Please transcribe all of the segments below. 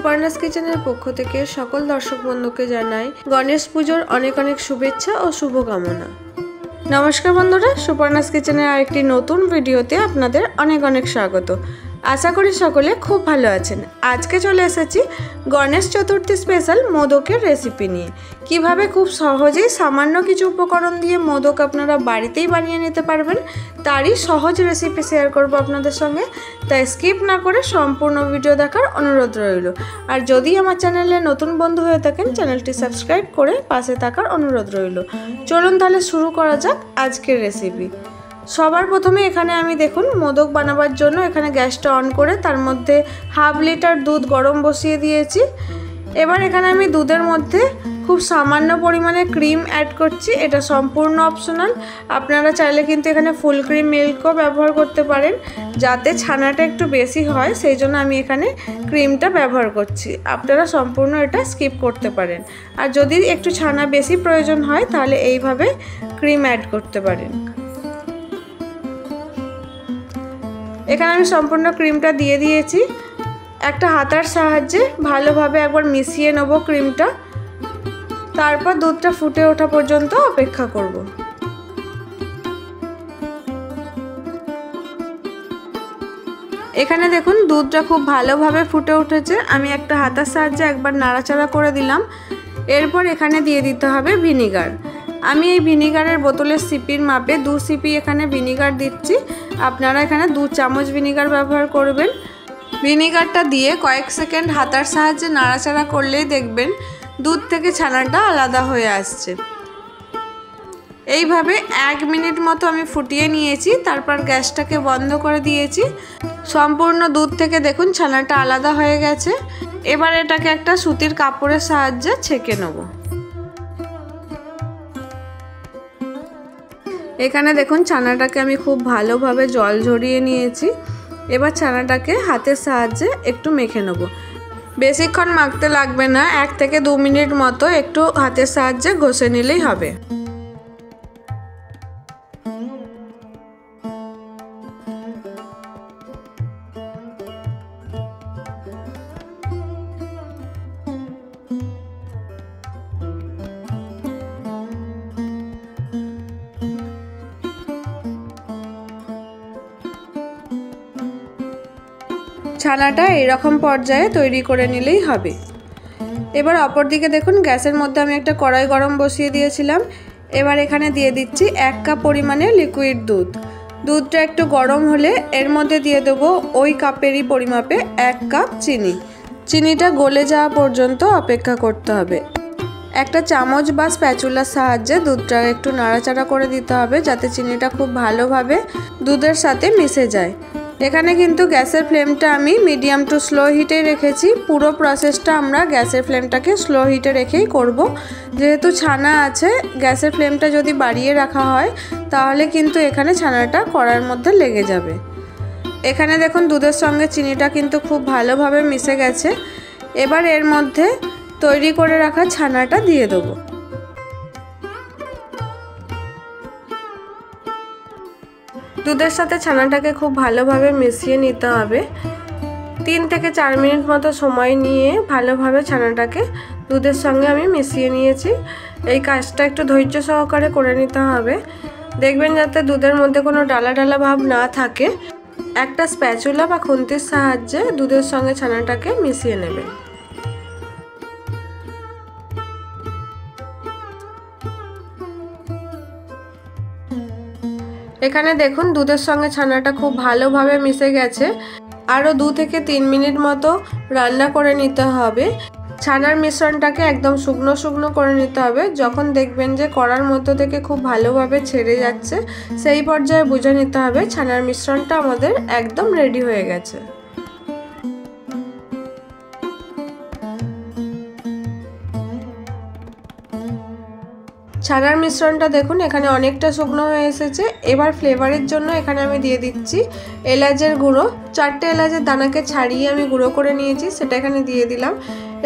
সুপারনাস কিচেনের পক্ষ থেকে সকল দর্শক বন্ধুকে জানাই গণেশ পুজোর অনেক অনেক শুভেচ্ছা ও শুভকামনা। নমস্কার বন্ধুরা, সুপারনাস কিচেনের আরেকটি নতুন ভিডিওতে আপনাদের অনেক অনেক স্বাগত। আশা করি সকলে খুব ভালো আছেন। আজকে চলে এসেছি গণেশ চতুর্থী স্পেশাল মোদকের রেসিপি নিয়ে। কিভাবে খুব সহজেই সামান্য কিছু উপকরণ দিয়ে মোদক আপনারা বাড়িতেই বানিয়ে নিতে পারবেন, তারই সহজ রেসিপি শেয়ার করব আপনাদের সঙ্গে। তাই স্কিপ না করে সম্পূর্ণ ভিডিও দেখার অনুরোধ রইল। আর যদি আমার চ্যানেলে নতুন বন্ধু হয়ে থাকেন, চ্যানেলটি সাবস্ক্রাইব করে পাশে থাকার অনুরোধ রইল। চলুন তাহলে শুরু করা যাক আজকের রেসিপি। সবার প্রথমে এখানে আমি দেখুন মোদক বানাবার জন্য এখানে গ্যাসটা অন করে তার মধ্যে হাফ লিটার দুধ গরম বসিয়ে দিয়েছি। এবার এখানে আমি দুধের মধ্যে খুব সামান্য পরিমাণে ক্রিম অ্যাড করছি। এটা সম্পূর্ণ অপশনাল, আপনারা চাইলে কিন্তু এখানে ফুল ক্রিম মিল্কও ব্যবহার করতে পারেন। যাতে ছানাটা একটু বেশি হয় সেই জন্য আমি এখানে ক্রিমটা ব্যবহার করছি। আপনারা সম্পূর্ণ এটা স্কিপ করতে পারেন। আর যদি একটু ছানা বেশি প্রয়োজন হয় তাহলে এইভাবে ক্রিম অ্যাড করতে পারেন। এখানে আমি সম্পূর্ণ ক্রিমটা দিয়ে দিয়েছি। একটা হাতার সাহায্যে ভালোভাবে একবার মিশিয়ে নেব ক্রিমটা, তারপর দুধটা ফুটে ওঠা পর্যন্ত অপেক্ষা করব। এখানে দেখুন দুধটা খুব ভালোভাবে ফুটে উঠেছে। আমি একটা হাতার সাহায্যে একবার নাড়াচাড়া করে দিলাম। এরপর এখানে দিয়ে দিতে হবে ভিনিগার। আমি এই ভিনিগারের বোতলের সিপির মাপে 2 সিপি এখানে ভিনিগার দিচ্ছি। আপনারা এখানে 2 চামচ ভিনিগার ব্যবহার করবেন। ভিনিগারটা দিয়ে কয়েক সেকেন্ড হাতার সাহায্যে নাড়াচাড়া করলেই দেখবেন দুধ থেকে ছানাটা আলাদা হয়ে আসছে। এইভাবে 1 মিনিট মতো আমি ফুটিয়ে নিয়েছি, তারপর গ্যাসটাকে বন্ধ করে দিয়েছি। সম্পূর্ণ দুধ থেকে দেখুন ছানাটা আলাদা হয়ে গেছে। এবার এটাকে একটা সুতির কাপড়ের সাহায্যে ছেঁকে নেব। এখানে দেখুন ছানাটাকে আমি খুব ভালোভাবে জল ঝরিয়ে নিয়েছি। এবার ছানাটাকে হাতের সাহায্যে একটু মেখে নেব। বেশিক্ষণ মাখতে লাগবে না, 1 থেকে 2 মিনিট মতো একটু হাতের সাহায্যে ঘষে নিলেই হবে। ছানাটা এরকম পর্যায়ে তৈরি করে নিলেই হবে। এবার অপর দিকে দেখুন গ্যাসের মধ্যে আমি একটা কড়াই গরম বসিয়ে দিয়েছিলাম। এবার এখানে দিয়ে দিচ্ছি 1 কাপ পরিমাণে লিকুইড দুধ। দুধটা একটু গরম হলে এর মধ্যে দিয়ে দেবো ওই কাপেরই পরিমাপে 1 কাপ চিনি। চিনিটা গলে যাওয়া পর্যন্ত অপেক্ষা করতে হবে। একটা চামচ বা স্প্যাচুলার সাহায্যে দুধটা একটু নাড়াচাড়া করে দিতে হবে যাতে চিনিটা খুব ভালোভাবে দুধের সাথে মিশে যায়। এখানে কিন্তু গ্যাসের ফ্লেমটা আমি মিডিয়াম টু স্লো হিটে রেখেছি। পুরো প্রসেসটা আমরা গ্যাসের ফ্লেমটাকে স্লো হিটে রেখেই করব। যেহেতু ছানা আছে, গ্যাসের ফ্লেমটা যদি বাড়িয়ে রাখা হয় তাহলে কিন্তু এখানে ছানাটা কড়ার মধ্যে লেগে যাবে। এখানে দেখুন দুধের সঙ্গে চিনিটা কিন্তু খুব ভালোভাবে মিশে গেছে। এবার এর মধ্যে তৈরি করে রাখা ছানাটা দিয়ে দেবো। দুধের সাথে ছানাটাকে খুব ভালোভাবে মিশিয়ে নিতে হবে। 3 থেকে 4 মিনিট মতো সময় নিয়ে ভালোভাবে ছানাটাকে দুধের সঙ্গে আমি মিশিয়ে নিয়েছি। এই কাজটা একটু ধৈর্য সহকারে করে নিতে হবে। দেখবেন যাতে দুধের মধ্যে কোনো ডালা ডালা ভাব না থাকে। একটা স্প্যাচুলা বা খুন্তির সাহায্যে দুধের সঙ্গে ছানাটাকে মিশিয়ে নেবেন। এখানে দেখুন দুধের সঙ্গে ছানাটা খুব ভালোভাবে মিশে গেছে। আরও 2 থেকে 3 মিনিট মতো রান্না করে নিতে হবে। ছানার মিশ্রণটাকে একদম শুকনো শুকনো করে নিতে হবে। যখন দেখবেন যে কড়ার মধ্যে থেকে খুব ভালোভাবে ছেড়ে যাচ্ছে, সেই পর্যায়ে বুঝে নিতে হবে ছানার মিশ্রণটা আমাদের একদম রেডি হয়ে গেছে। ছানার মিশ্রণটা দেখুন এখানে অনেকটা শুকনো হয়ে এসেছে। এবার ফ্লেভারের জন্য এখানে আমি দিয়ে দিচ্ছি এলাচের গুঁড়ো। 4টে এলাচের দানাকে ছাড়িয়ে আমি গুঁড়ো করে নিয়েছি, সেটা এখানে দিয়ে দিলাম।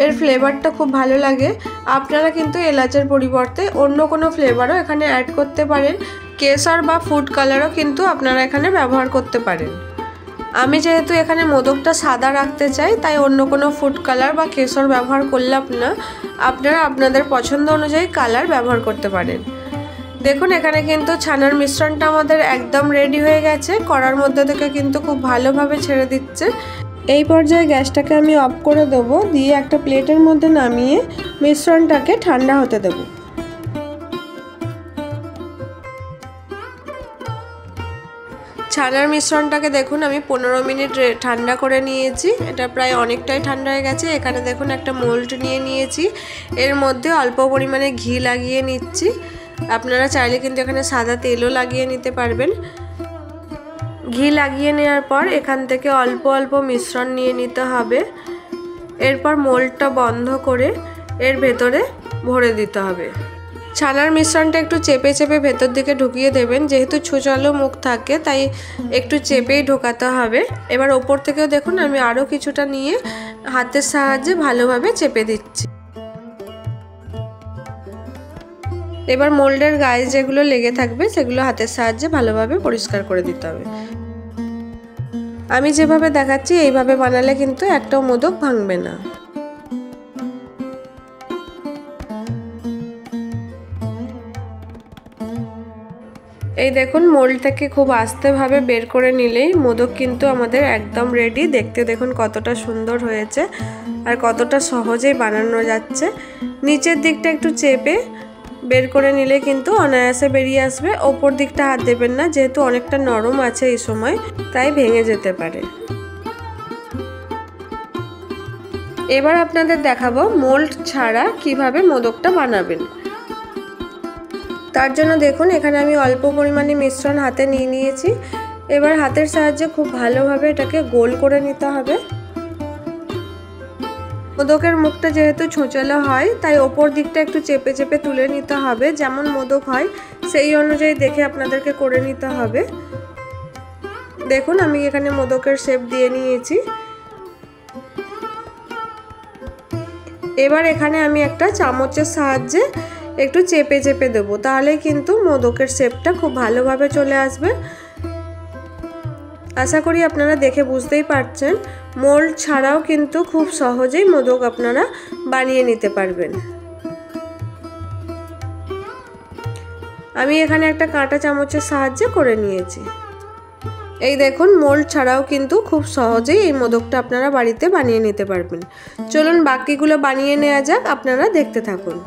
এর ফ্লেভারটা খুব ভালো লাগে। আপনারা কিন্তু এলাচের পরিবর্তে অন্য কোনো ফ্লেভারও এখানে অ্যাড করতে পারেন। কেশর বা ফুড কালারও কিন্তু আপনারা এখানে ব্যবহার করতে পারেন। আমি যেহেতু এখানে মোদকটা সাদা রাখতে চাই, তাই অন্য কোনো ফুড কালার বা কেশর ব্যবহার করলাম না। আপনারা আপনাদের পছন্দ অনুযায়ী কালার ব্যবহার করতে পারেন। দেখুন এখানে কিন্তু ছানার মিশ্রণটা আমাদের একদম রেডি হয়ে গেছে। কড়ার মধ্যে থেকে কিন্তু খুব ভালোভাবে ছেড়ে দিচ্ছে। এই পর্যায়ে গ্যাসটাকে আমি অফ করে দেবো, দিয়ে একটা প্লেটের মধ্যে নামিয়ে মিশ্রণটাকে ঠান্ডা হতে দেবো। ছানার মিশ্রণটাকে দেখুন আমি 15 মিনিট ঠান্ডা করে নিয়েছি। এটা প্রায় অনেকটাই ঠান্ডা হয়ে গেছে। এখানে দেখুন একটা মোল্ড নিয়ে নিয়েছি, এর মধ্যে অল্প পরিমাণে ঘি লাগিয়ে নিচ্ছি। আপনারা চাইলে কিন্তু এখানে সাদা তেলও লাগিয়ে নিতে পারবেন। ঘি লাগিয়ে নেওয়ার পর এখান থেকে অল্প অল্প মিশ্রণ নিয়ে নিতে হবে। এরপর মোল্ডটা বন্ধ করে এর ভেতরে ভরে দিতে হবে। ছানার মিশ্রণটা একটু চেপে চেপে ভেতর দিকে ঢুকিয়ে দেবেন, যেহেতু ছুঁচালো মুখ থাকে তাই একটু চেপেই ঢোকাতে হবে। এবার ওপর থেকেও দেখুন আমি আরও কিছুটা নিয়ে হাতের সাহায্যে ভালোভাবে চেপে দিচ্ছি। এবার মোল্ডের গায়ে যেগুলো লেগে থাকবে সেগুলো হাতের সাহায্যে ভালোভাবে পরিষ্কার করে দিতে হবে। আমি যেভাবে দেখাচ্ছি এইভাবে বানালে কিন্তু একটাও মোদক ভাঙবে না। এই দেখুন মোল্ড থেকে খুব আস্তেভাবে বের করে নিলেই মোদক কিন্তু আমাদের একদম রেডি। দেখতে দেখুন কতটা সুন্দর হয়েছে আর কতটা সহজেই বানানো যাচ্ছে। নিচের দিকটা একটু চেপে বের করে নিলে কিন্তু অনায়াসে বেরিয়ে আসবে। ওপর দিকটা হাত দেবেন না, যেহেতু অনেকটা নরম আছে এই সময়, তাই ভেঙে যেতে পারে। এবার আপনাদের দেখাবো মোল্ড ছাড়া কিভাবে মোদকটা বানাবেন। তার জন্য দেখুন এখানে আমি অল্প পরিমাণে মিশ্রণ হাতে নিয়ে নিয়েছি। এবার হাতের সাহায্যে খুব ভালোভাবে এটাকে গোল করে নিতে হবে। মোদকের মুখটা যেহেতু ছোঁচালো হয় তাই ওপর দিকটা একটু চেপে চেপে তুলে নিতে হবে। যেমন মোদক হয় সেই অনুযায়ী দেখে আপনাদেরকে করে নিতে হবে। দেখুন আমি এখানে মোদকের শেপ দিয়ে নিয়েছি। এবার এখানে আমি একটা চামচের সাহায্যে একটু চেপে চেপে দেবো, তাহলে কিন্তু মোদকের শেপটা খুব ভালোভাবে চলে আসবে। আশা করি আপনারা দেখে বুঝতেই পারছেন মোল্ড ছাড়াও কিন্তু খুব সহজেই মোদক আপনারা বানিয়ে নিতে পারবেন। আমি এখানে একটা কাঁটা চামচের সাহায্যে করে নিয়েছি। এই দেখুন মোল্ড ছাড়াও কিন্তু খুব সহজেই এই মোদকটা আপনারা বাড়িতে বানিয়ে নিতে পারবেন। চলুন বাকিগুলো বানিয়ে নেওয়া যাক, আপনারা দেখতে থাকুন।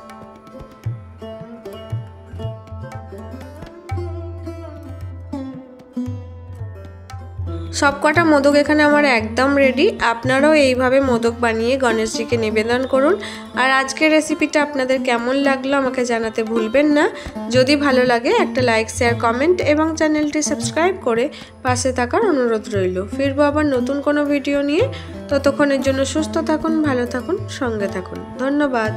সবকটা মোদক এখানে আমার একদম রেডি। আপনারাও এইভাবে মোদক বানিয়ে গণেশজিকে নিবেদন করুন। আর আজকের রেসিপিটা আপনাদের কেমন লাগলো আমাকে জানাতে ভুলবেন না। যদি ভালো লাগে একটা লাইক, শেয়ার, কমেন্ট এবং চ্যানেলটি সাবস্ক্রাইব করে পাশে থাকার অনুরোধ রইল। ফিরবো আবার নতুন কোনো ভিডিও নিয়ে। ততক্ষণের জন্য সুস্থ থাকুন, ভালো থাকুন, সঙ্গে থাকুন। ধন্যবাদ।